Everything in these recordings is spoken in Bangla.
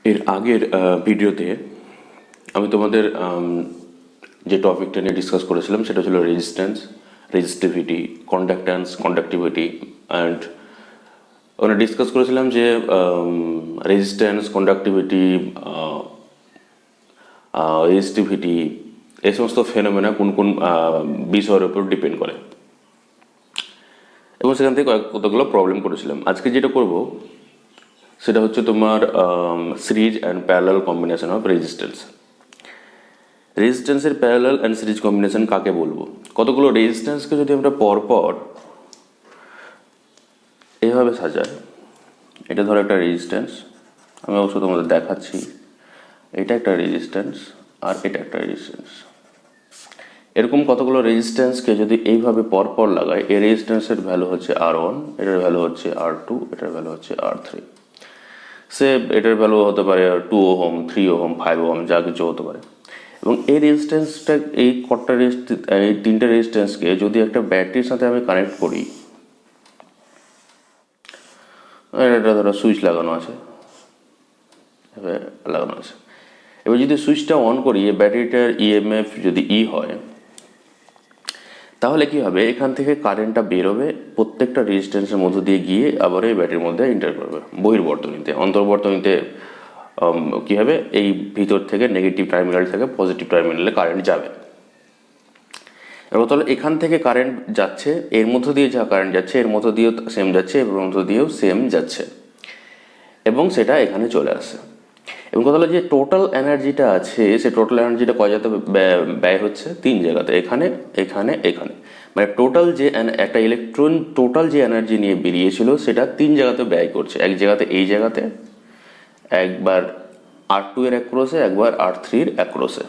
এর আগের ভিডিওতে আমি তোমাদের যে টপিকটা নিয়ে ডিসকাস করেছিলাম সেটা ছিল resistance, resistivity, conductance, conductivity and ওখানে ডিসকাস করেছিলাম যে রেজিস্ট্যান্স, কন্ডাক্টিভিটি, রেজিস্টিভিটি এই সমস্ত ফেনোমেনা কোন কোন বিষয়ের উপর ডিপেন্ড করে এবং সেখান থেকে কতগুলো প্রবলেম করেছিলাম। আজকে যেটা করব সেটা হচ্ছে তোমার series and parallel combination of resistance. রেজিস্ট্যান্সের প্যারালাল অ্যান্ড সিরিজ কম্বিনেশন কাকে বলবো? কতগুলো রেজিস্ট্যান্সকে যদি আমরা পরপর এইভাবে সাজাই, এটা ধরো একটা রেজিস্ট্যান্স, আমি অবশ্য তোমাদের দেখাচ্ছি, এটা একটা রেজিস্ট্যান্স আর এটা একটা রেজিস্ট্যান্স। এরকম কতগুলো রেজিস্ট্যান্সকে যদি এইভাবে পরপর লাগাই, এই রেজিস্ট্যান্সের ভ্যালু হচ্ছে R1, এটার ভ্যালু হচ্ছে R2, এটার ভ্যালু হচ্ছে R3। সে এটার ভ্যালু হতে পারে 2 ওহম, 3 ওহম, 5 ওহম, যা কিছু হতে পারে। এবং এই রেজিস্ট্যান্সটা, এই এই তিনটে রেজিস্ট্যান্সকে যদি একটা ব্যাটারির সাথে আমি কানেক্ট করি, এটা ধরো সুইচ লাগানো আছে, লাগানো আছে, এবার যদি সুইচটা অন করি, এই ব্যাটারিটার ইএমএফ যদি হয়, তাহলে কি হবে, এখান থেকে কারেন্টটা বেরোবে প্রত্যেকটা রেজিস্ট্যান্সের মধ্য দিয়ে গিয়ে আবার এই ব্যাটারির মধ্যে এন্টার করবে বহির্বর্তনীতে। অন্তর্বর্তনীতে কি হবে, এই ভিতর থেকে নেগেটিভ টার্মিনাল থেকে পজিটিভ টার্মিনালে কারেন্ট যাবে। এবার তাহলে এখান থেকে কারেন্ট যাচ্ছে, এর মধ্য দিয়ে যা কারেন্ট যাচ্ছে এর মধ্য দিয়েও সেম যাচ্ছে, এর মধ্য দিয়েও সেম যাচ্ছে, এবং সেটা এখানে চলে আসে। এবং কথা হলো যে টোটাল এনার্জিটা আছে, সে টোটাল এনার্জিটা কয় জায়গাতে ব্যয় হচ্ছে? 3 জায়গাতে, এখানে, এখানে, এখানে। মানে টোটাল যে একটা ইলেকট্রন টোটাল যে এনার্জি নিয়ে বেরিয়েছিল সেটা 3 জায়গাতে ব্যয় করছে। এক জায়গাতে, এই জায়গাতে, একবার R2 এর অ্যাক্রসে, একবার R3 এর অ্যাক্রসে।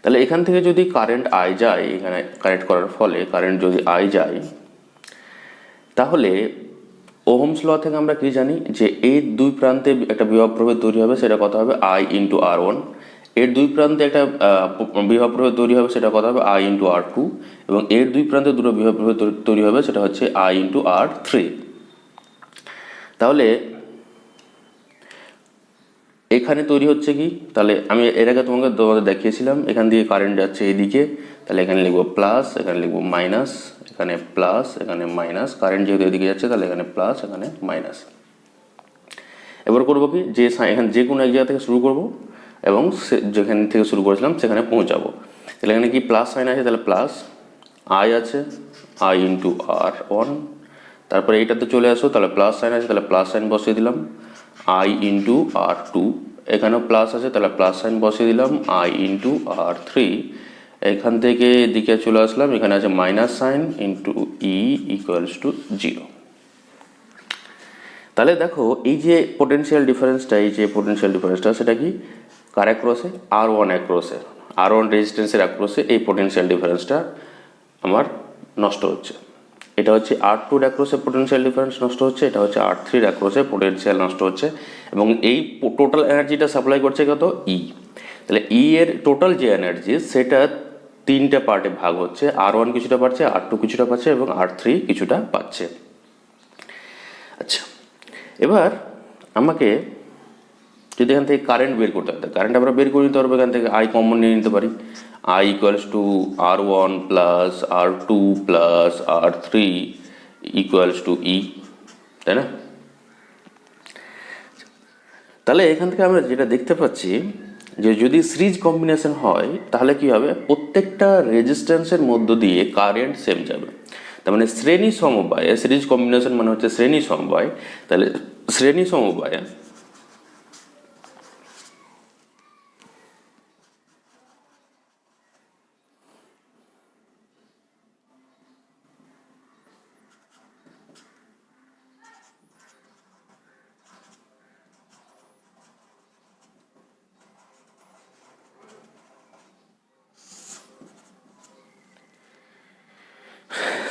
তাহলে এখান থেকে যদি কারেন্ট I যায়, এখানে কানেক্ট করার ফলে কারেন্ট যদি I যায়, তাহলে ওহমস ল থেকে আমরা কি জানি যে এর দুই প্রান্তে একটা বিভব প্রভেদ তৈরি হবে, সেটা কত হবে? I into R1। এর দুই প্রান্তে একটা বিভব প্রভেদ তৈরি হবে, সেটা কত হবে? I into R2। এবং এর দুই প্রান্তে দুটো বিভব প্রভেদ তৈরি হবে, সেটা হচ্ছে I ইন্টু R3। তাহলে এখানে তৈরি হচ্ছে কি, তাহলে আমি এর আগে তোমাদের দেখিয়েছিলাম, এখান দিয়ে কারেন্ট যাচ্ছে এইদিকে, তাহলে এখানে লিখবো প্লাস, এখানে লিখবো মাইনাস, এখানে প্লাস, এখানে মাইনাস। কারেন্ট যেহেতু এদিকে যাচ্ছে তাহলে এখানে প্লাস, এখানে মাইনাস। এবার করবো কি, যে এখানে যে কোনো এক জায়গা থেকে শুরু করব এবং যেখান থেকে শুরু করেছিলাম সেখানে পৌঁছাবো। তাহলে এখানে কি প্লাস সাইন আছে, তাহলে প্লাস I আছে, I ইন্টু R1। তারপরে এইটাতে চলে আসো, তাহলে প্লাস সাইন আছে, তাহলে প্লাস সাইন বসিয়ে দিলাম I ইন্টু R2। এখানেও প্লাস আছে, তাহলে প্লাস সাইন বসিয়ে দিলাম I ইন্টু R3। এখান থেকে এদিকে চলে আসলাম, এখানে আছে minus sign into E equals to 0। তাহলে দেখো এই যে পোটেনশিয়াল ডিফারেন্সটা, এই যে পোটেনশিয়াল ডিফারেন্সটা, সেটা কি কার অ্যাক্রসে? R1 অ্যাক্রসে, R1 রেজিস্ট্যান্সের অ্যাক্রসে এই পোটেনশিয়াল ডিফারেন্সটা আমার নষ্ট হচ্ছে। এটা হচ্ছে R2 অ্যাক্রসে পোটেনশিয়াল ডিফারেন্স নষ্ট হচ্ছে, এটা হচ্ছে R3 অ্যাক্রসে পোটেনশিয়াল নষ্ট হচ্ছে। এবং এই টোটাল এনার্জিটা সাপ্লাই করছে কত? E। তাহলে E এর টোটাল যে এনার্জি সেটা 3টে পার্টে ভাগ হচ্ছে, R1 কিছুটা পাচ্ছে, R2 কিছুটা পাচ্ছে এবং R3 কিছুটা পাচ্ছে। আচ্ছা, এবার আমাকে যদি এখান থেকে কারেন্ট বের করতে হয়, কারেন্ট আমরা বের করে নিতে পারবো, এখান থেকে I কমন নিয়ে নিতে পারি। I equals to R1 plus R2 plus R3 equals to E, তাই না? তাহলে এখান থেকে আমরা যেটা দেখতে পাচ্ছি যে যদি সিরিজ কম্বিনেশন হয় তাহলে কি হবে, প্রত্যেকটা রেজিস্ট্যান্সের মধ্য দিয়ে কারেন্ট সেম যাবে। তার মানে শ্রেণী সমবায়ে, সিরিজ কম্বিনেশন মানে হচ্ছে শ্রেণী সমবায়। তাহলে শ্রেণী সমবায়ে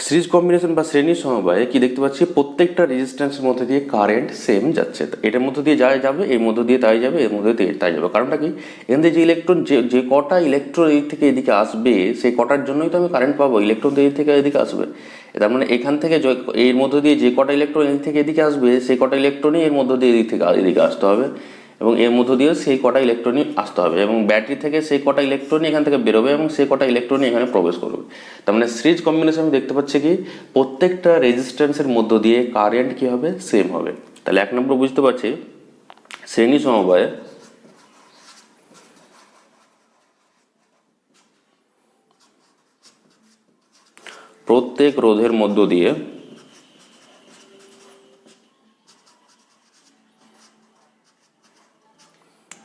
সিরিজ কম্বিনেশন বা শ্রেণী সমবায়ে কি দেখতে পাচ্ছি, প্রত্যেকটা রেজিস্ট্যান্সের মধ্যে দিয়ে কারেন্ট সেম যাচ্ছে। এটার মধ্যে দিয়ে যাই যাবে, এর মধ্যে দিয়ে তাই যাবে, এর মধ্যে দিয়ে তাই যাবে। কারণটা কি, এখান থেকে যে ইলেকট্রন যে কটা ইলেকট্রন এদিক থেকে এদিকে আসবে, সেই কটার জন্যই তো আমি কারেন্ট পাবো। ইলেকট্রন তো এদিক থেকে এদিকে আসবে, তার মানে এখান থেকে এর মধ্য দিয়ে যে কটা ইলেকট্রন এদিক থেকে এদিকে আসবে সেই কটা ইলেকট্রনই এর মধ্য দিয়ে এদিক থেকে এদিকে আসতে হবে, এবং এর মধ্য দিয়েও সেই কটা ইলেকট্রনই আসতে হবে, এবং ব্যাটারি থেকে সেই কটা ইলেকট্রনই এখান থেকে বেরোবে এবং সেই কটা ইলেকট্রনই এখানে প্রবেশ করবে। তার মানে সিরিজ কম্বিনেশন আমি দেখতে পাচ্ছি কি প্রত্যেকটা রেজিস্ট্যান্সের মধ্য দিয়ে কারেন্ট কি হবে, সেম হবে। তাহলে 1 নম্বর বুঝতে পারছি শ্রেণী সমবায়ে প্রত্যেক রোধের মধ্য দিয়ে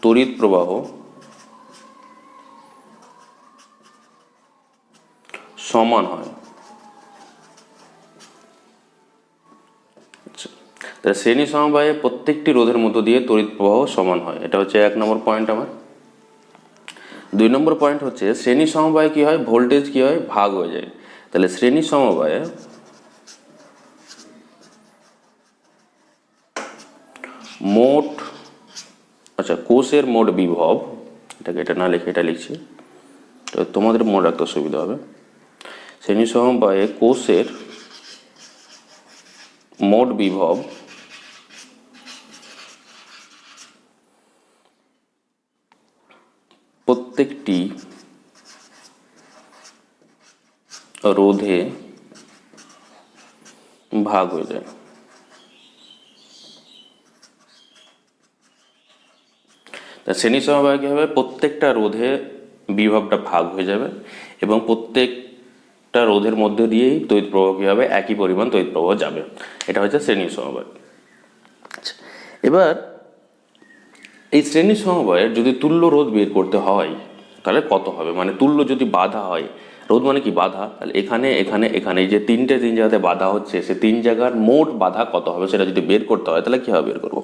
তড়িৎ প্রবাহ সমান হয়। তাহলে শ্রেণী সমবায়ে প্রত্যেকটি রোধের মধ্য দিয়ে তড়িৎ প্রবাহ সমান হয়, এটা হচ্ছে 1 নম্বর পয়েন্ট আমার। 2 নম্বর পয়েন্ট হচ্ছে শ্রেণী সমবায়ে কি হয়, ভোল্টেজ কি হয়, ভাগ হয়ে যায়। তাহলে শ্রেণী সমবায়ে মোট কোষের মোট বিভব, এটাকে এটা না লিখে এটা লিখছি, তো তোমাদের মনে রাখতে সুবিধা হবে। শ্রেণী সমবায়ে কোষের মোট বিভব প্রত্যেকটি রোধে ভাগ হয়ে যায়। শ্রেণী সমবায়ে কি হবে, প্রত্যেকটা রোধে বিভবটা ভাগ হয়ে যাবে এবং প্রত্যেকটা রোধের মধ্যে দিয়েই তড়িৎ প্রবাহ কি হবে, একই পরিমাণ তড়িৎ প্রবাহ যাবে। এটা হচ্ছে শ্রেণী সমবায়। এবার এই শ্রেণী সমবায়ের যদি তুল্য রোধ বের করতে হয় তাহলে কত হবে, মানে তুল্য যদি বাধা হয়, রোধ মানে কি বাধা, তাহলে এখানে এখানে এখানে যে তিন জায়গাতে বাধা হচ্ছে সে 3 জায়গার মোট বাধা কত হবে সেটা যদি বের করতে হয় তাহলে কীভাবে বের করবো,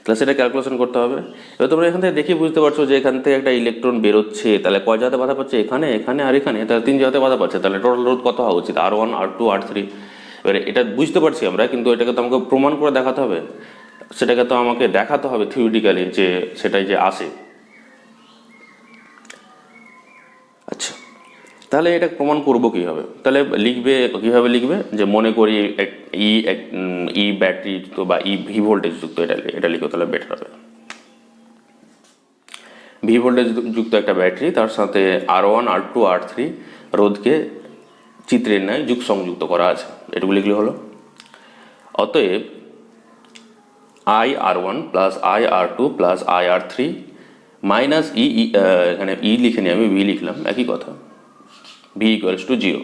তাহলে সেটা ক্যালকুলেশন করতে হবে। এবার তোমরা এখান থেকে দেখে বুঝতে পারছো যে এখান থেকে একটা ইলেকট্রন বেরোচ্ছে, তাহলে কয় জায়গাতে বাধা পাচ্ছে, এখানে এখানে আর এখানে, তাহলে 3 জায়গাতে বাধা পাচ্ছে, তাহলে টোটাল রোধ কত হওয়া উচিত, R1 R2 R3। এবারে এটা বুঝতে পারছি আমরা, কিন্তু এটাকে তো আমাকে প্রমাণ করে দেখাতে হবে, সেটাকে তো আমাকে দেখাতে হবে থিওরিটিক্যালি যে সেটাই যে আসে। আচ্ছা, তাহলে এটা প্রমাণ করবো কীভাবে, তাহলে কীভাবে লিখবে যে মনে করি ই ব্যাটারি যুক্ত বা ভি ভোল্টেজ যুক্ত, এটা লিখো তাহলে বেটার হবে। ভি ভোল্টেজ যুক্ত একটা ব্যাটারি, তার সাথে R1 R2 R3 রোধকে চিত্রের ন্যায় সংযুক্ত করা আছে, এটুকু লিখলে হলো। অতএব IR1 plus IR2 plus IR3 minus এখানে লিখে নিই আমি, ভি লিখলাম, একই কথা, ভি ইকুয়ালস টু 0।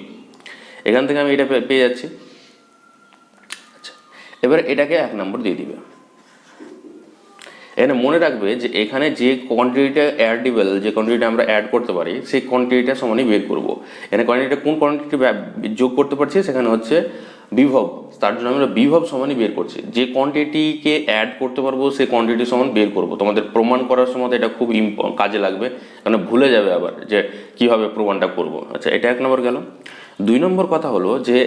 এখান থেকে আমি এটা পেয়ে যাচ্ছি। আচ্ছা, এবার এটাকে 1 নম্বর দিয়ে দিবে। এখানে মনে রাখবে যে এখানে যে কোয়ান্টিটিটা অ্যাডেবল, যে কোয়ান্টিটিটা আমরা অ্যাড করতে পারি সেই কোয়ান্টিটিটা সমানই বের করবো। এখানে কোয়ান্টিটিটা কোন কোয়ান্টিটি যোগ করতে পারছি, সেখানে হচ্ছে বিভব, তার জন্য আমরা বিভব সমানই বের করছি। যে কোয়ান্টিটিকে অ্যাড করতে পারবো সেই কোয়ান্টিটি সমান বের করবো। তোমাদের প্রমাণ করার সময় এটা খুব কাজে লাগবে, কারণ ভুলে যাবে আবার যে কীভাবে প্রমাণটা করব। আচ্ছা, এটা 1 নম্বর গেল। 2 নম্বর কথা হলো যে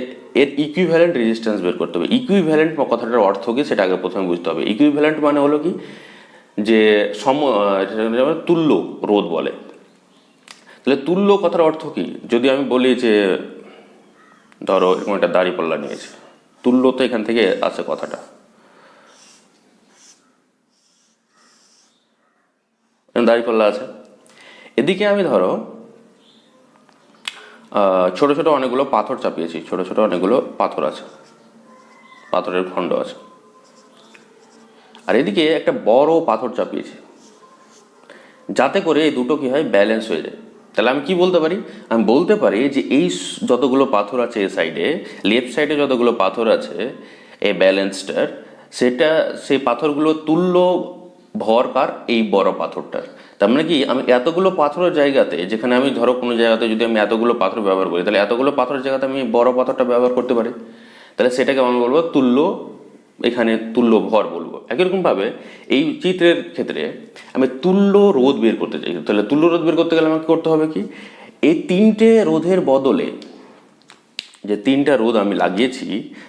এর ইকুইভ্যালেন্ট রেজিস্ট্যান্স বের করতে হবে। ইকুইভ্যালেন্ট কথাটার অর্থ কি সেটা আগে প্রথমে বুঝতে হবে। ইকুইভ্যালেন্ট মানে হলো কি যে তুল্য রোধ বলে। তাহলে তুল্য কথার অর্থ কি, যদি আমি বলি যে ধরো এরকম একটা দাঁড়িপাল্লা নিয়েছে, তুল্য তো এখান থেকে আছে কথাটা, দাঁড়িপাল্লা আছে, এদিকে আমি ধরো ছোট ছোট অনেকগুলো পাথর চাপিয়েছি, ছোট ছোট অনেকগুলো পাথর আছে, পাথরের খণ্ড আছে, আর এদিকে একটা বড় পাথর চাপিয়েছি, যাতে করে এই দুটো কি হয়, ব্যালেন্স হয়ে যায়। তাহলে আমি কি বলতে পারি, আমি বলতে পারি যে এই যতগুলো পাথর আছে এই সাইডে, লেফট সাইডে যতগুলো পাথর আছে এই ব্যালেন্সটার, সেই পাথরগুলো তুল্য ভর কার, এই বড় পাথরটার। তার মানে কি আমি এতগুলো পাথরের জায়গাতে, যেখানে আমি ধরো কোনো জায়গাতে যদি আমি এতগুলো পাথর ব্যবহার করি, তাহলে এতগুলো পাথরের জায়গাতে আমি বড় পাথরটা ব্যবহার করতে পারি, তাহলে সেটাকে আমি বলবো তুল্য, এখানে তুল্য ভর বলবো। একই রকমভাবে এই চিত্রের ক্ষেত্রে আমি তুল্য রোধ বের করতে চাই, তাহলে তুল্য রোধ বের করতে গেলে আমাকে করতে হবে কি, এই 3টে রোধের বদলে যে 3টা রোধ আমি লাগিয়েছি,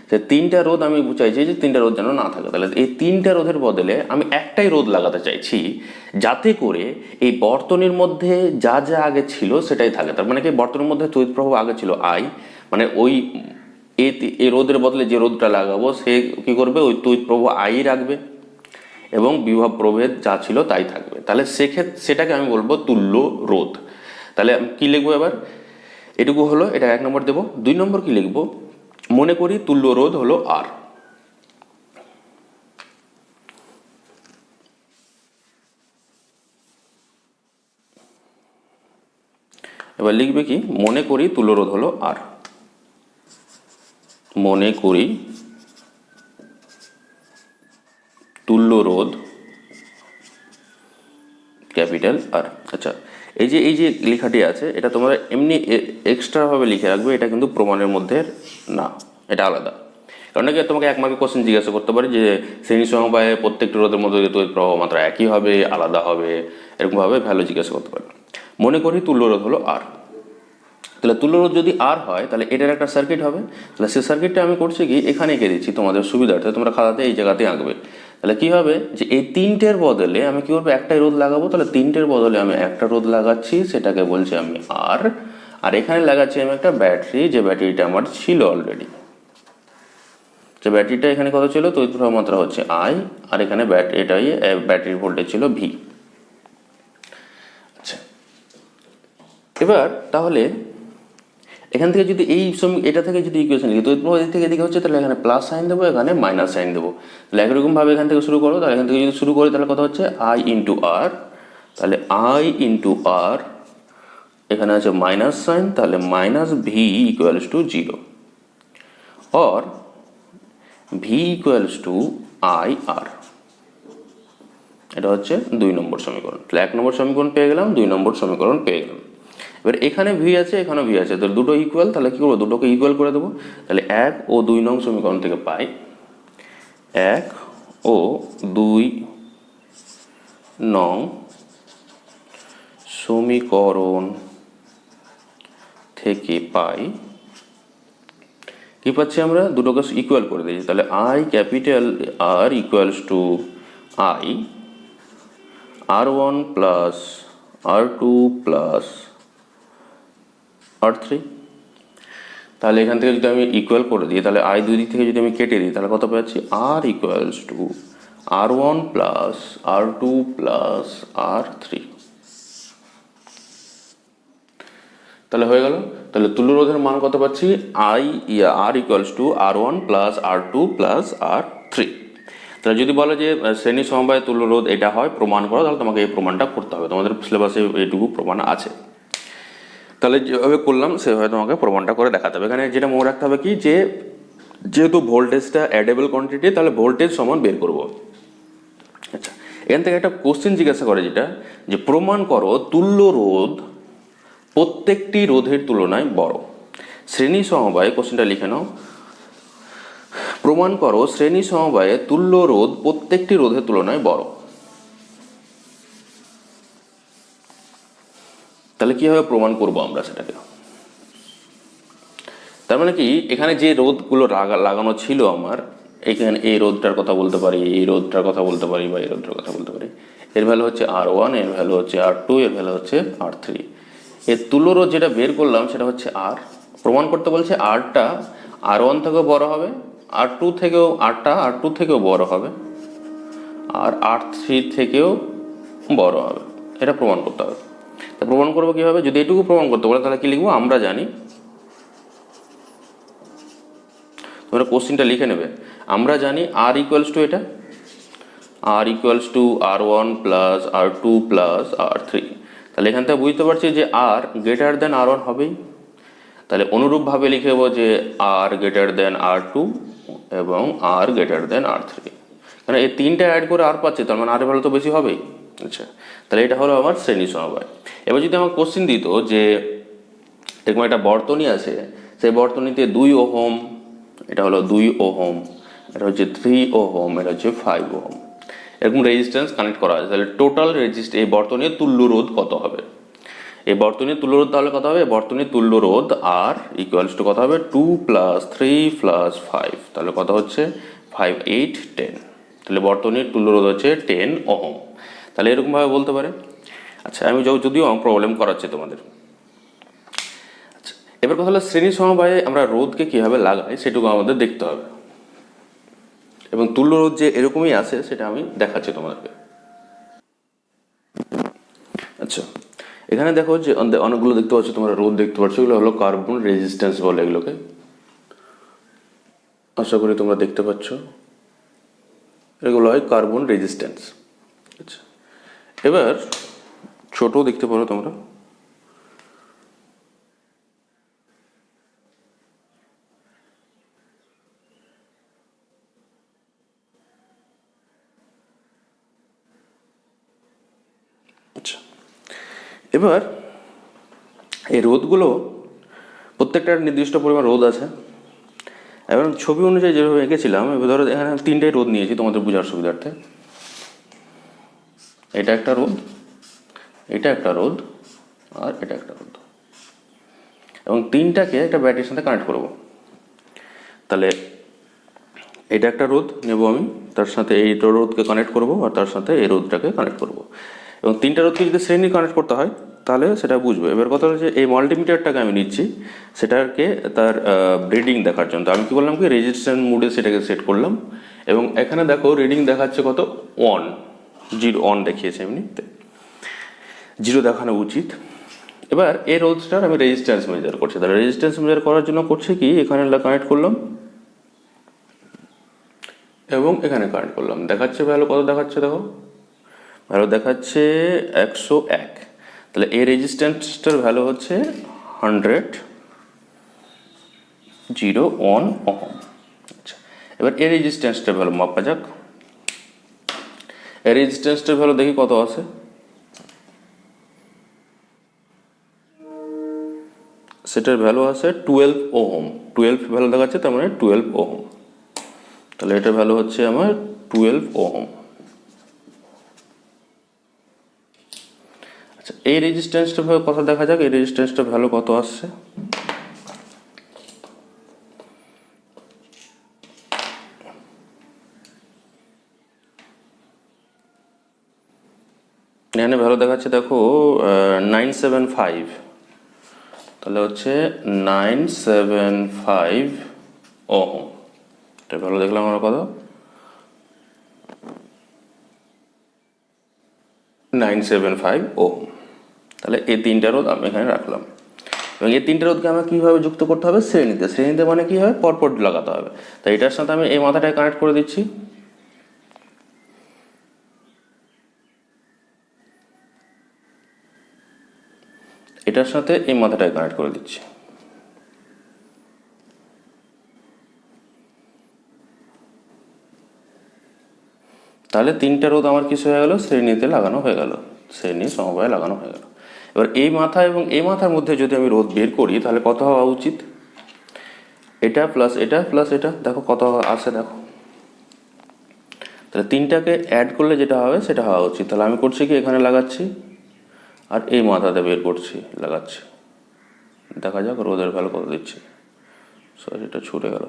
সে 3টা রোধ আমি চাইছি যে 3টা রোধ যেন না থাকে। তাহলে এই 3টা রোধের বদলে আমি একটাই রোধ লাগাতে চাইছি, যাতে করে এই বর্তনীর মধ্যে যা যা আগে ছিল সেটাই থাকে। তার মানে কি বর্তনীর মধ্যে তড়িৎ প্রবাহ আগে ছিল I, মানে ওই এই রোধের বদলে যে রোধটা লাগাবো সে কি করবে, ওই তড়িৎ প্রবাহ আই রাখবে এবং বিভব প্রভেদ যা ছিল তাই থাকবে। তাহলে সেটাকে আমি বলবো তুল্য রোধ। তাহলে আমি কি লিখবো এবার, এটুকু হলো, এটা 1 নম্বর দেবো। 2 নম্বর কি লিখবো, মনে করি তুল্য রোধ হলো আর। এবার লিখবে কি, মনে করি তুল্য রোধ হলো আর। মনে করি তুল্য রোধ ক্যাপিটাল আর। আচ্ছা, এই যে লেখাটি আছে এটা তোমরা এমনি এক্সট্রা ভাবে লিখে রাখবে, এটা কিন্তু প্রমাণের মধ্যে না, এটা আলাদা। কারণ কি তোমাকে 1 মার্কের কোশ্চেন জিজ্ঞাসা করতে পারে যে শ্রেণী সমবায়ে প্রত্যেকটি রোধের মধ্যে তড়িৎ প্রবাহ মাত্রা একই হবে, আলাদা হবে, এরকমভাবে ভ্যালু জিজ্ঞাসা করতে পারে। মনে করি তুল্য রোধ হলো আর। তাহলে তুল্য রোধ যদি আর হয় তাহলে এটার একটা সার্কিট হবে। তাহলে সেই সার্কিটটা আমি করছি কি, এখানে এঁকে দিচ্ছি তোমাদের সুবিধার্থে, তোমরা খাতাতে এই জায়গাতে আঁকবে। তাহলে কি হবে যে এই 3টের বদলে আমি কি করবো, একটাই রোধ লাগাবো। তাহলে 3টের বদলে আমি একটা রোধ লাগাচ্ছি, সেটাকে বলছি আমি আর। আর এখানে লাগাচ্ছি আমি একটা ব্যাটারি, যে ব্যাটারিটা আমার ছিল অলরেডি। যে ব্যাটারিটা এখানে কত ছিল, তড়িৎ প্রবাহ মাত্রা হচ্ছে আই, আর এখানে এটাই ব্যাটারির ভোল্টেজ ছিল ভি। আচ্ছা, এবার তাহলে এখান থেকে যদি এটা থেকে যদি ইকুয়েশন লিখি, তড়িৎ প্রবাহ এদিক থেকে এদিকে হচ্ছে, তাহলে এখানে প্লাস সাইন দেবো, এখানে মাইনাস সাইন দেবো। তাহলে একরকমভাবে এখান থেকে শুরু করো। তাহলে এখান থেকে যদি শুরু করি তাহলে কথা হচ্ছে আই ইন্টু আর। তাহলে আই ইন্টু আর, এখানে আছে মাইনাস সাইন, তাহলে minus V equals to 0, or V equals to I R. এটা হচ্ছে 2 নম্বর সমীকরণ। তাহলে 1 নম্বর সমীকরণ পেয়ে গেলাম, 2 নম্বর সমীকরণ পেয়ে গেলাম। এবার এখানে ভি আছে, এখানেও ভি আছে, তাহলে দুটো ইকুয়াল। তাহলে কি করবো, দুটোকে ইকুয়াল করে দেবো। তাহলে 1 ও 2 নং সমীকরণ থেকে পাই, 1 ও 2 নং সমীকরণ থেকে পাই, কি পাচ্ছি আমরা, দুটোকে ইকুয়াল করে দিয়েছি। তাহলে I capital R equals to I R1 plus R2 plus R3। তাহলে এখান থেকে যদি আমি ইকুয়াল করে দিই, তাহলে আই দুই দিক থেকে যদি আমি কেটে দিই, তাহলে কত পাচ্ছি, R equals to R1 plus R2 plus R3। তাহলে হয়ে গেল। তাহলে তুল্য রোধের মান কত পাচ্ছি, R equals to R1 plus R2 plus R3। তাহলে যদি বলে যে শ্রেণী সমবায় তুল্য রোধ এটা হয়, প্রমাণ করো, তাহলে তোমাকে এই প্রমাণটা করতে হবে। তোমাদের সিলেবাসে এইটুকু প্রমাণ আছে। তাহলে যেভাবে করলাম সেভাবে তোমাকে প্রমাণটা করে দেখাতে হবে। এখানে যেটা মনে রাখতে হবে কি, যে যেহেতু ভোল্টেজটা অ্যাডেবল কোয়ান্টিটি, তাহলে ভোল্টেজ সমান বের করব। আচ্ছা, এখান থেকে একটা কোশ্চেন জিজ্ঞাসা করে, যেটা যে প্রমাণ করো তুল্য রোধ প্রত্যেকটি রোধের তুলনায় বড়। শ্রেণী সমবায়ে, কোশ্চেনটা লিখে নাও, প্রমাণ করো শ্রেণী সমবায়ে তুল্য রোধ প্রত্যেকটি রোধের তুলনায় বড়। তাহলে কিভাবে প্রমাণ করব আমরা সেটাকে, তার মানে কি, এখানে যে রোধগুলো লাগানো ছিল আমার, এখানে এই রোধটার কথা বলতে পারি, এই রোধটার কথা বলতে পারি, বা এই রোধটার কথা বলতে পারি। এর ভ্যালু হচ্ছে R1, এর ভ্যালু হচ্ছে R2, এর ভ্যালু হচ্ছে R3। এর তুল্য রোধ যেটা বের করলাম সেটা হচ্ছে আর। প্রমাণ করতে বলছে আরটা R1 থেকেও বড় হবে, R2 থেকেও বড় হবে, আর R3 থেকেও বড় হবে। এটা প্রমাণ করতে হবে। তা প্রমাণ করবো কিভাবে, যদি এটুকু প্রমাণ করতে বলে তাহলে কি লিখবো, আমরা জানি, তোমরা কোশ্চেনটা লিখে নেবে, আমরা জানি আর ইকুয়ালস টু এটা, R equals to R1 plus R2 plus R3। তাহলে এখান থেকে বুঝতে পারছি যে আর গ্রেটার দেন R1 হবেই। তাহলে অনুরূপভাবে লিখে দেবো যে আর গ্রেটার দেন R2 এবং আর গ্রেটার দেন R3। কারণ এই তিনটা অ্যাড করে আর পাচ্ছি, তার মানে আর ভ্যালু তো বেশি হবেই। আচ্ছা, তাহলে এটা হলো আমার শ্রেণী সমবায়। এবার যদি আমার কোশ্চেন দিত যে এরকম একটা বর্তনী আছে, সেই বর্তনীতে 2 ওহম, এটা হলো 2 ওহম, এটা হচ্ছে 3 ওহম, এটা হচ্ছে 5 ওহম, এরকম রেজিস্ট্যান্স কানেক্ট করা আছে। তাহলে টোটাল এই বর্তনীর তুল্য রোধ কত হবে, এই বর্তনীর তুল্য রোধ তাহলে কত হবে, বর্তনীর তুল্য রোধ আর ইকুয়ালস টু কত হবে, 2 প্লাস 3 প্লাস 5, তাহলে কত হচ্ছে 5, 8, 10। তাহলে বর্তনীর তুল্য রোধ হচ্ছে 10 ওহম। তাহলে এরকমভাবে বলতে পারে। আচ্ছা, আমি যদিও প্রবলেম করাচ্ছি তোমাদের। আচ্ছা, এবার কথা হলো শ্রেণী সমবায়ে আমরা রোধকে কীভাবে লাগাই সেটুকু আমাদের দেখতে হবে, এবং তুল্য রোধ যে এরকমই আছে সেটা আমি দেখাচ্ছি তোমাদেরকে। আচ্ছা, এখানে দেখো যে অনেকগুলো দেখতে পাচ্ছ, তোমরা রোধ দেখতে পাচ্ছ, এগুলো হলো কার্বন রেজিস্ট্যান্স বলে এগুলোকে, আশা করি তোমরা দেখতে পাচ্ছ। এগুলো হয় কার্বন রেজিস্ট্যান্স। আচ্ছা, এবার ছোট দেখতে পারো তোমরা, আচ্ছা এবার এই রোধগুলো প্রত্যেকটার নির্দিষ্ট পরিমাণ রোধ আছে, এবং ছবি অনুযায়ী যেভাবে এঁকেছিলাম, এবার ধরো এখানে তিনটাই রোধ নিয়েছি তোমাদের বোঝার সুবিধার্থে। এটা একটা রোধ, এটা একটা রোধ, আর এটা একটা রোধ, এবং তিনটাকে একটা ব্যাটারির সাথে কানেক্ট করব। তাহলে এটা একটা রোধ নেব আমি, তার সাথে এই রোধকে কানেক্ট করব, আর তার সাথে এই রোধটাকে কানেক্ট করব, এবং তিনটা রোধকে যদি শ্রেণী কানেক্ট করতে হয় তাহলে সেটা বুঝবে। এবার কথা হচ্ছে এই মাল্টিমিটারটাকে আমি নিচ্ছি সেটাকে তার রিডিং দেখার জন্য। আমি কী করলাম কি, রেজিস্ট্যান্স মোডে সেটাকে সেট করলাম, এবং এখানে দেখো রিডিং দেখাচ্ছে কত, 1, 0 অন দেখিয়েছে, এমনিতে 0 দেখানো উচিত। এবার এই রোধটার আমি রেজিস্ট্যান্স মেজার করছি। তাহলে রেজিস্ট্যান্স মেজার করার জন্য করছি কি, এখানে কানেক্ট করলাম এবং এখানে কানেক্ট করলাম, দেখাচ্ছে ভ্যালু কত দেখাচ্ছে, দেখো ভ্যালু দেখাচ্ছে 101। তাহলে এই রেজিস্ট্যান্সটার ভ্যালু হচ্ছে 100 ওহম। আচ্ছা, এবার এই রেজিস্ট্যান্সটার ভ্যালু মাপা যাক। এই রেজিস্ট্যান্সটার ভ্যালু দেখি কত আছে, সেটার ভ্যালু আছে 12 ওহম। 12 ভ্যালু দেখাচ্ছে, তার মানে 12 ওহম। তাহলে এটার ভ্যালু হচ্ছে আমার 12 ওহম। আচ্ছা, এই রেজিস্ট্যান্সটার ভ্যালু কত দেখা যাক, এই রেজিস্ট্যান্সটার ভ্যালু কত আসছে। এখানে ভ্যালু দেখাচ্ছে দেখো 975। তাহলে হচ্ছে 975 ওহম। এটা ভ্যালু দেখলাম আমরা কত, 975 ওহম। তাহলে এই তিনটা রোধ আমি এখানে রাখলাম, এবং এই তিনটা রোধকে আমার কীভাবে যুক্ত করতে হবে, শ্রেণীতে। শ্রেণীতে মানে কী হবে, পরপর লাগাতে হবে। তাই এটার সাথে আমি এই মাথাটায় কানেক্ট করে দিচ্ছি, এটার সাথে এই মাথাটায় কানেক্ট করে দিচ্ছি। তাহলে তিনটা রোধ আমার কিছু হয়ে গেল, শ্রেণীতে লাগানো হয়ে গেল, শ্রেণী সমবায়ে লাগানো হয়ে গেল। এবার এই মাথা এবং এই মাথার মধ্যে যদি আমি রোধ বের করি তাহলে কত হওয়া উচিত, এটা প্লাস এটা প্লাস এটা, দেখো কত আসে দেখো। তাহলে তিনটাকে অ্যাড করলে যেটা হবে সেটা হওয়া উচিত। তাহলে আমি করছি কি, এখানে লাগাচ্ছি আর এই মাথাতে বের করছি, লাগাচ্ছি, দেখা যাক রোধের ভ্যালু কত দিচ্ছি। সরি, এটা ছুটে গেল।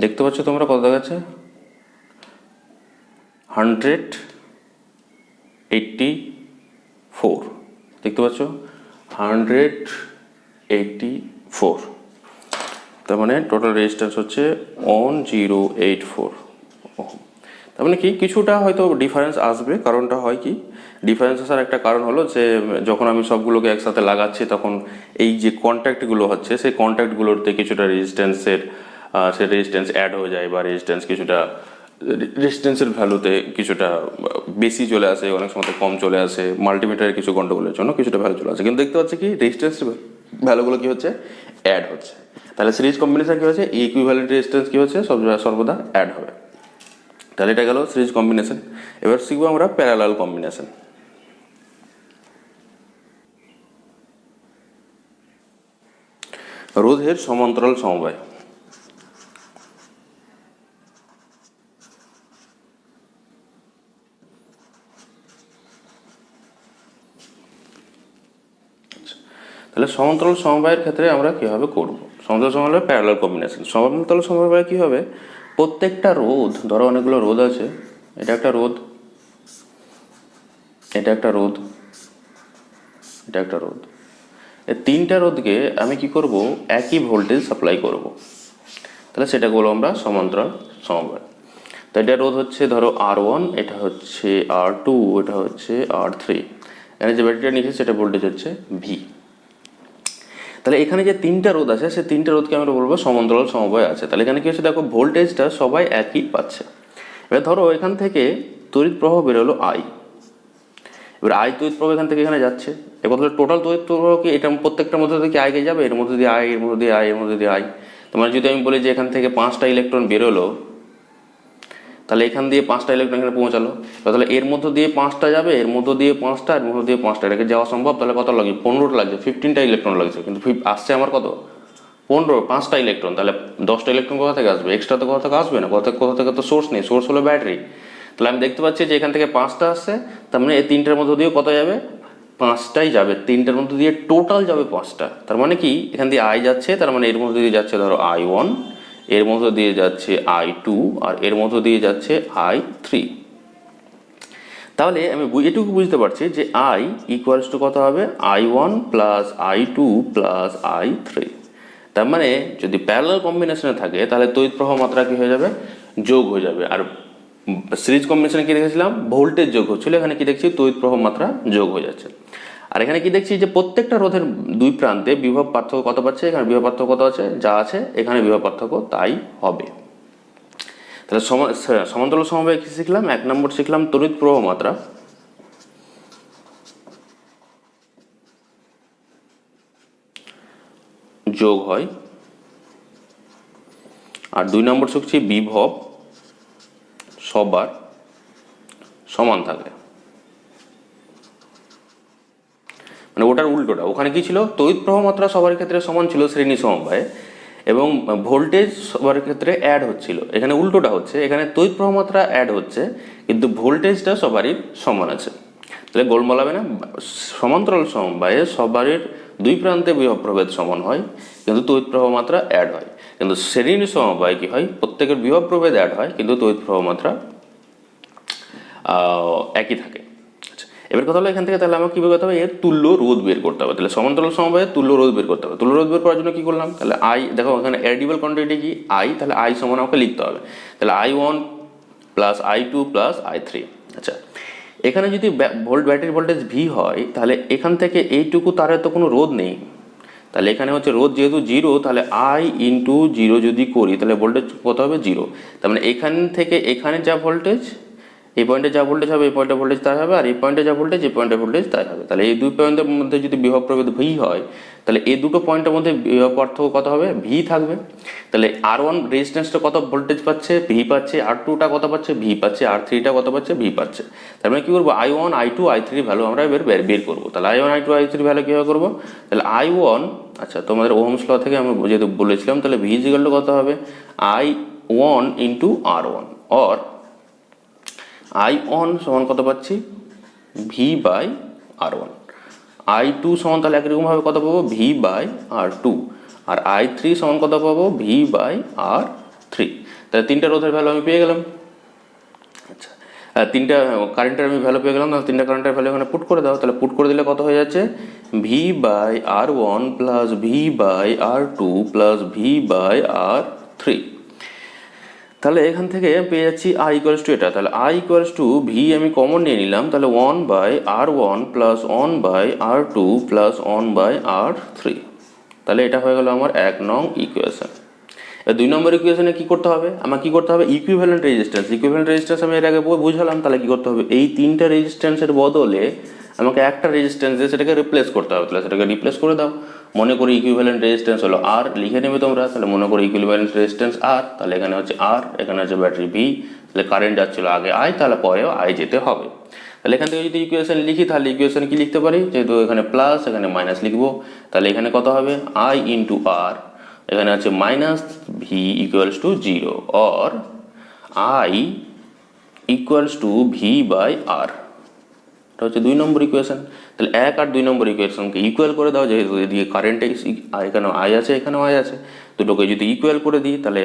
দেখতে পাচ্ছ তোমরা কত দেখাচ্ছে, 184। দেখতে পাচ্ছ 184, তার মানে টোটাল রেজিস্ট্যান্স হচ্ছে 1084 ওহম। তার মানে কি, কিছুটা হয়তো ডিফারেন্স আসবে। কারণটা হয় কি, ডিফারেন্স আসার একটা কারণ হলো যে যখন আমি সবগুলোকে একসাথে লাগাচ্ছি তখন এই যে কন্ট্যাক্টগুলো হচ্ছে, সেই কন্ট্যাক্টগুলোতে কিছুটা সে রেজিস্ট্যান্স অ্যাড হয়ে যায়, বা রেজিস্ট্যান্সের ভ্যালুতে কিছুটা বেশি চলে আসে, অনেক সময় কম চলে আসে, মাল্টিমিটারের কিছু গন্ডগোলের জন্য কিছুটা ভ্যালু চলে আসে। কিন্তু দেখতে পাচ্ছি কি, রেজিস্ট্যান্স ভ্যালুগুলো কি হচ্ছে, অ্যাড হচ্ছে। তাহলে সিরিজ কম্বিনেশন কি হচ্ছে, ইকুইভ্যালেন্ট রেজিস্ট্যান্স কি হচ্ছে, সর্বদা অ্যাড হবে। তাহলে এটা গেল সিরিজ কম্বিনেশন। এবার শিখবো আমরা প্যারালাল কম্বিনেশন। রোধের সমান্তরাল সমবায়। তাহলে সমান্তরাল সমবায়ের ক্ষেত্রে আমরা কীভাবে করব? সমান্তরাল সমবায় প্যারালাল কম্বিনেশন। সমান্তরাল সমবায় কী হবে, প্রত্যেকটা রোধ, ধরো অনেকগুলো রোধ আছে, এটা একটা রোধ, এটা একটা রোধ, এটা একটা রোধ, এই তিনটা রোধকে আমি কি করব, একই ভোল্টেজ সাপ্লাই করব, তাহলে সেটা বলবো আমরা সমান্তরাল সমবায়। তো এটা রোধ হচ্ছে ধরো R1, এটা হচ্ছে R2, এটা হচ্ছে R3, এখানে যে ব্যাটারিটা নিয়েছে সেটা ভোল্টেজ হচ্ছে V। তাহলে এখানে যে তিনটা রোধ আছে, সেই তিনটা রোধকে আমরা বলবো সমান্তরাল সমবায় আছে। তাহলে এখানে কি হচ্ছে, দেখো ভোল্টেজটা সবাই একই পাচ্ছে। এবার ধরো এখান থেকে তড়িৎ প্রবাহ বেরোলো I, এবার I তড়িৎ প্রবাহ এখান থেকে এখানে যাচ্ছে, এবার টোটাল তড়িৎ প্রবাহ কি এটা প্রত্যেকটার মধ্যে থেকে আগে যাবে, এর মধ্যে দিয়ে I, এর মধ্যে দিয়ে I, এর মধ্যে দিয়ে I। তোমার যদি আমি বলি যে এখান থেকে 5টা ইলেকট্রন বেরোলো, তাহলে এখান দিয়ে 5টা ইলেকট্রন এখানে পৌঁছালো, তাহলে এর মধ্যে দিয়ে 5টা যাবে, এর মধ্যে দিয়ে 5টা, এর মধ্যে দিয়ে 5টা, এটাকে যাওয়া সম্ভব। তাহলে কত লাগে, 15টা লাগছে, 15টা ইলেকট্রন লাগছে, কিন্তু আসছে আমার কত, 5টা ইলেকট্রন। তাহলে 10টা ইলেকট্রন কোথা থেকে আসবে, এক্সট্রা তো কোথা থেকে আসবে না, কোথা থেকে তো সোর্স নেই, সোর্স হলো ব্যাটারি। তাহলে আমি দেখতে পাচ্ছি যে এখান থেকে 5টা আসছে, তার মানে এই তিনটার মধ্যে দিয়ে কত যাবে, 5টাই যাবে, তিনটার মধ্যে দিয়ে টোটাল যাবে 5টা। তার মানে কি, এখান দিয়ে I যাচ্ছে, তার মানে এর মধ্যে দিয়ে যাচ্ছে ধরো I1, এর মধ্যে দিয়ে যাচ্ছে I2, আর এর মধ্যে দিয়ে যাচ্ছে I3। তাহলে আমি এটুকু বুঝতে পারছি যে I ইকুয়ালস টু কত হবে, I1 plus I2 plus I3। তার মানে যদি প্যারালাল কম্বিনেশনে থাকে তাহলে তড়িৎ প্রবাহ মাত্রা কি হয়ে যাবে, যোগ হয়ে যাবে। আর সিরিজ কম্বিনেশনে কি দেখেছিলাম, ভোল্টেজ যোগ হচ্ছিল, এখানে কি দেখছি, তড়িৎ প্রবাহ মাত্রা যোগ হয়ে যাচ্ছে। আর এখানে কি দেখছি যে প্রত্যেকটা রোধের দুই প্রান্তে বিভব পার্থক্য কত পাচ্ছে, এখানে বিভব পার্থক্য কত আছে, যা আছে এখানে বিভব পার্থক্য তাই হবে। তাহলে সমান্তরাল সমবায়ে কি শিখলাম, 1 নম্বর শিখলাম তড়িৎ প্রবাহ মাত্রা, যোগ হয়। আর 2 নম্বর শিখছি বিভব সবার সমান থাকে, মানে ওটার উল্টোটা। ওখানে কি ছিল, তড়িৎ প্রবাহ মাত্রা সবার ক্ষেত্রে সমান ছিল শ্রেণী সমবায়ে, এবং ভোল্টেজ সবার ক্ষেত্রে অ্যাড হচ্ছিল। এখানে উল্টোটা হচ্ছে, এখানে তড়িৎ প্রবাহ মাত্রা অ্যাড হচ্ছে কিন্তু ভোল্টেজটা সবারই সমান আছে। তাহলে গোলমাল হবে না, সমান্তরাল সমবায়ে সবারই দুই প্রান্তে বিভব প্রভেদ সমান হয় কিন্তু তড়িৎ প্রবাহ মাত্রা অ্যাড হয়। কিন্তু শ্রেণী সমবায়ে কি হয়, প্রত্যেকের বিভব প্রভেদ অ্যাড হয় কিন্তু তড়িৎ প্রবাহ মাত্রা একই থাকে। এবার কথা হলো এখান থেকে, তাহলে আমাকে কী বের করতে হবে, এর তুল্য রোধ বের করতে হবে। তাহলে সমান্তরাল সমবায়ে তুল্য রোধ বের করতে হবে। তুল্য রোধ বের করার জন্য কী করলাম, তাহলে I, দেখো এখানে অ্যাডিবল কোয়ান্টিটি কি I, তাহলে I সমান আমাকে লিখতে হবে, তাহলে I1 plus I2 plus I3। আচ্ছা, এখানে যদি ব্যাটারি ভোল্টেজ V হয়, তাহলে এখান থেকে এইটুকু তারের তো কোনো রোধ নেই, তাহলে এখানে হচ্ছে রোধ যেহেতু 0, তাহলে I ইন্টু 0 যদি করি তাহলে ভোল্টেজ কত হবে, 0। তার মানে এখান থেকে এখানে যা ভোল্টেজ, এই পয়েন্টে যা ভোল্টেজ হবে এই পয়েন্টে ভোল্টেজ তাই হবে, আর এই পয়েন্টে যা ভোল্টেজ এই পয়েন্টে ভোল্টেজ তাই হবে। তাহলে এই দুই পয়েন্টের মধ্যে যদি বিভব প্রভেদ V হয়, তাহলে এই দুটো পয়েন্টের মধ্যে বিভব পার্থক্য কত হবে, V থাকবে। তাহলে R1 রেজিস্ট্যান্সটা কত ভোল্টেজ পাচ্ছে, V পাচ্ছে, R2টা কত পাচ্ছে, V পাচ্ছে, R3টা কত পাচ্ছে, V পাচ্ছে। তার মানে কী করবো, I1, I2, I3 ভ্যালু আমরা বের করবো। তাহলে I1, I2, I3 ভ্যালু কীভাবে করবো, তাহলে I1, আচ্ছা তোমাদের ওহমস ল থেকে আমি যেহেতু বলেছিলাম, তাহলে V ইকুয়াল টু কত হবে, I1 into R1, or I1 সমান কত পাচ্ছি, V বাই R1। I2 সমান তাহলে একরকমভাবে কত পাবো, V by R2। R I3 সমান কত পাবো, V বাই R3। তাহলে তিনটা রোধের ভ্যালু আমি পেয়ে গেলাম। আচ্ছা, তিনটা কারেন্টের আমি ভ্যালু পেয়ে গেলাম, তাহলে তিনটা কারেন্টের ভ্যালু এখানে পুট করে দাও। তাহলে পুট করে দিলে কত হয়ে যাচ্ছে, V by R1 plus V by R2 plus V by R3। তাহলে এখান থেকে পেয়ে যাচ্ছি I ইকুয়ালস টু এটা, তাহলে I ইকুয়ালস টু V আমি কমন নিয়ে নিলাম, তাহলে 1 by R1 plus 1 by R2 plus 1 by R3। তাহলে এটা হয়ে গেল আমার 1 নং ইকুয়েশন। এবার 2 নম্বর ইকুয়েশনে কী করতে হবে, আমার কী করতে হবে, ইকুইভ্যালেন্ট রেজিস্ট্যান্স। ইকুইভ্যালেন্ট রেজিস্ট্যান্স আমি এর আগে বুঝালাম। তাহলে কী করতে হবে, এই তিনটা রেজিস্ট্যান্সের বদলে আমাকে একটা রেজিস্ট্যান্স দিয়ে সেটাকে রিপ্লেস করতে হবে। তাহলে সেটাকে রিপ্লেস করে দাও। মনে করি ইকুইভ্যালেন্ট রেজিস্ট্যান্স হলো R, লিখে নেবে তোমরা। তাহলে মনে করি ইকুইভ্যালেন্ট রেজিস্ট্যান্স R, তাহলে এখানে হচ্ছে R, এখানে হচ্ছে ব্যাটারি V, তাহলে কারেন্ট যাচ্ছিলো আগে I, তাহলে পরেও I যেতে হবে। তাহলে এখান থেকে যদি ইকুয়েশন লিখি তাহলে ইকুয়েশন কি লিখতে পারি, যেহেতু এখানে প্লাস এখানে মাইনাস লিখবো, তাহলে এখানে কত হবে আই ইন্টু আর, এখানে আছে minus V equals to 0 or I equals to V by R. এটা হচ্ছে 2 নম্বর ইকুয়েশন। তাহলে 1 আর 2 নম্বর ইকুয়েশনকে ইকুয়াল করে দাও, যেহেতু এদিকে কারেন্টে এখানে আই আছে এখানেও আই আছে, দুটোকে যদি ইকুয়াল করে দিই তাহলে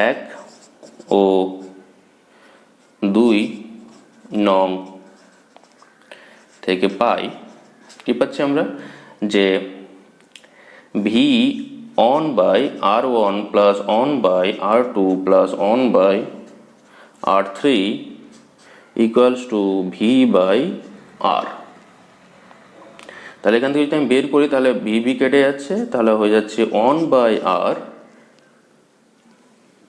1 ও 2 নং থেকে পাই কি পাচ্ছি আমরা, যে V one by R one plus one by R two plus one by R three equals to V by R. তাহলে এখান থেকে যদি আমি বের করি তাহলে ভি ভি কেটে যাচ্ছে, তাহলে হয়ে যাচ্ছে অন বাই আর,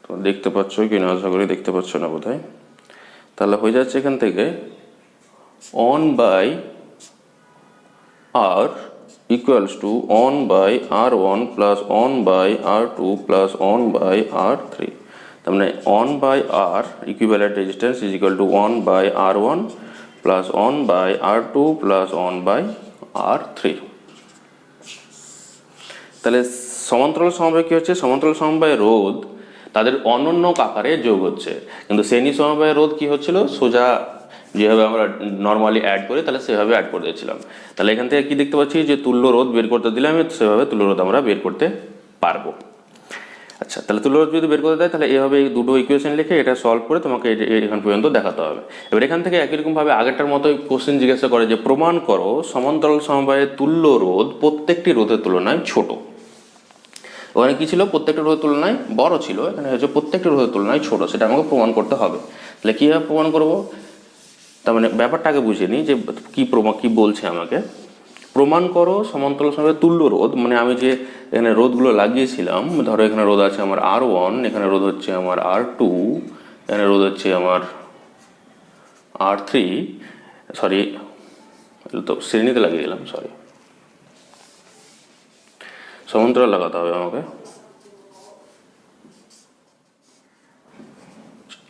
তো দেখতে পাচ্ছ কি না, আশা করি দেখতে পাচ্ছ না বোধহয়, তাহলে হয়ে যাচ্ছে এখান থেকে one by R equals to one by R one plus one by R two plus one by R three. তার মানে one by R equivalent resistance is equal to one by R one plus one by R two plus one by R three. তাহলে সমান্তরাল সমবায় কী হচ্ছে, সমান্তরাল সমবায় রোধ তাদের অনন্য আকারে যোগ হচ্ছে, কিন্তু শ্রেণী সমবায় রোধ কী হচ্ছিল, সোজা যেভাবে আমরা নর্মালি অ্যাড করি তাহলে সেভাবে অ্যাড করে দিয়েছিলাম। তাহলে এখান থেকে কি দেখতে পাচ্ছি যে তুল্য রোধ বের করতে দিলে আমি সেভাবে তুল্য রোধ আমরা বের করতে পারবো। আচ্ছা, তাহলে তুল্য রোধ যদি বের করতে দেয় তাহলে এভাবে এই দুটো ইকুয়েশন লিখে এটা সলভ করে তোমাকে এখান পর্যন্ত দেখাতে হবে। এবার এখান থেকে একই রকমভাবে আগেরটার মতো কোশ্চেন জিজ্ঞাসা করে যে প্রমাণ করো সমান্তরাল সমবায়ের তুল্য রোধ প্রত্যেকটি রোধের তুলনায় ছোট। ওখানে কি ছিল, প্রত্যেকটা রোধের তুলনায় বড় ছিল, এখানে হচ্ছে প্রত্যেকটা রোধের তুলনায় ছোট, সেটা আমাকে প্রমাণ করতে হবে। তাহলে কীভাবে প্রমাণ করবো, তার মানে ব্যাপারটাকে বুঝে নিই যে কি বলছে আমাকে। প্রমাণ করো সমান্তরাল সমবায়ের তুল্য রোধ, মানে আমি যে এখানে রোধগুলো লাগিয়েছিলাম, ধরো এখানে রোধ আছে আমার আর ওয়ান, এখানে রোধ হচ্ছে আমার আর টু, এখানে রোধ হচ্ছে আমার আর থ্রি, সরি তো শ্রেণীতে লাগিয়ে গেলাম, সরি সমান্তরাল লাগাতে হবে আমাকে।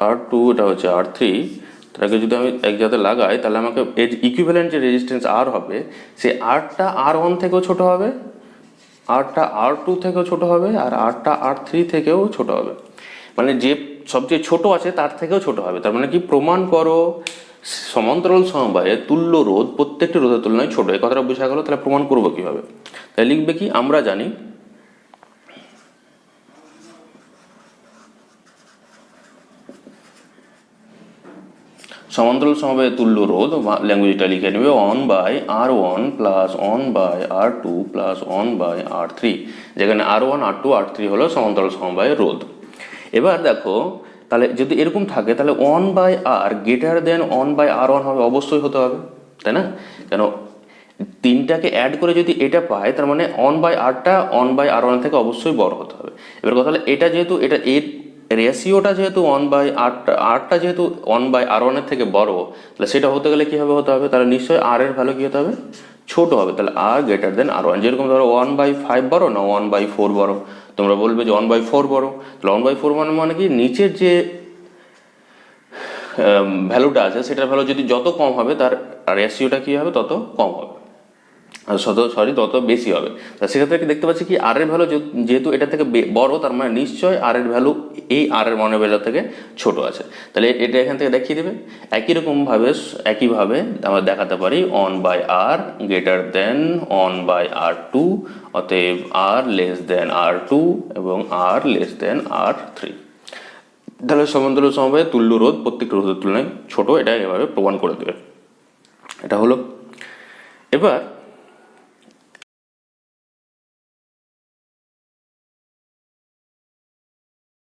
আর টু এটা হচ্ছে আর থ্রি, তাকে যদি আমি এক জায়গাতে লাগাই তাহলে আমাকে এর ইকুইভ্যালেন্ট যে রেজিস্ট্যান্স আর হবে, সে আরটা আর ওয়ান থেকেও ছোট হবে, আরটা আর টু থেকেও ছোট হবে, আর আরটা আর থ্রি থেকেও ছোট হবে, মানে যে সবচেয়ে ছোট আছে তার থেকেও ছোট হবে। তার মানে কি, প্রমাণ করো সমান্তরাল সমবায়ে তুল্য রোধ প্রত্যেকটি রোধের তুলনায় ছোট। এই কথাটা বোঝা গেল। তাহলে প্রমাণ করবো কিভাবে, তাই লিখবে কি, আমরা জানি সমান্তরাল সমবায়ে তুল্য রোধ, ল্যাঙ্গুয়েজটা লিখে নেবে one by R one plus one by R two plus one by R three, যেখানে R one R two R three হলো সমান্তরাল সমবায়ের রোধ। এবার দেখো, তাহলে যদি এরকম থাকে তাহলে one by R greater than one by R one হবে, অবশ্যই হতে হবে, তাই না? কেন, তিনটাকে অ্যাড করে যদি এটা পায় তার মানে ওয়ান বাই আরটা ওয়ান বাই আর ওয়ান থেকে অবশ্যই বড় হতে হবে। এবার কথা হলো, এটা যেহেতু এটা এর রেশিওটা যেহেতু ওয়ান বাই আরটা যেহেতু ওয়ান বাই আর ওয়ানের থেকে বড়, তাহলে সেটা হতে গেলে কীভাবে হতে হবে, তাহলে নিশ্চয়ই আর এর ভ্যালু কী হতে হবে, ছোট হবে। তাহলে আর গ্রেটার দেন আর ওয়ান, যেরকম ধরো 1/5 বড় না 1/4 বড়, তোমরা বলবে যে 1/4 বড়, তাহলে 1/4 মানে কি, নিচের যে ভ্যালুটা আছে সেটার ভ্যালু যদি যত কম হবে তার রেশিওটা কী হবে, তত কম হবে, তত বেশি হবে। তা সেক্ষেত্রে দেখতে পাচ্ছি কি, আর এর ভ্যালু যেহেতু এটা থেকে বড়, তার মানে নিশ্চয় আর এর ভ্যালু এই আর এর মানের ভ্যালু থেকে ছোট আছে। তাহলে এটা এখান থেকে দেখিয়ে দেবে। একইভাবে আমরা দেখাতে পারি one by R greater than one by R two, অতএব আর লেস দেন আর টু এবং আর লেস দেন আর থ্রি। তাহলে সমান্তরাল সমবায়ে তুল্য রোধ প্রত্যেকটা রোধের তুলনায় ছোট, এটা এভাবে প্রমাণ করে দেবে। এটা হলো। এবার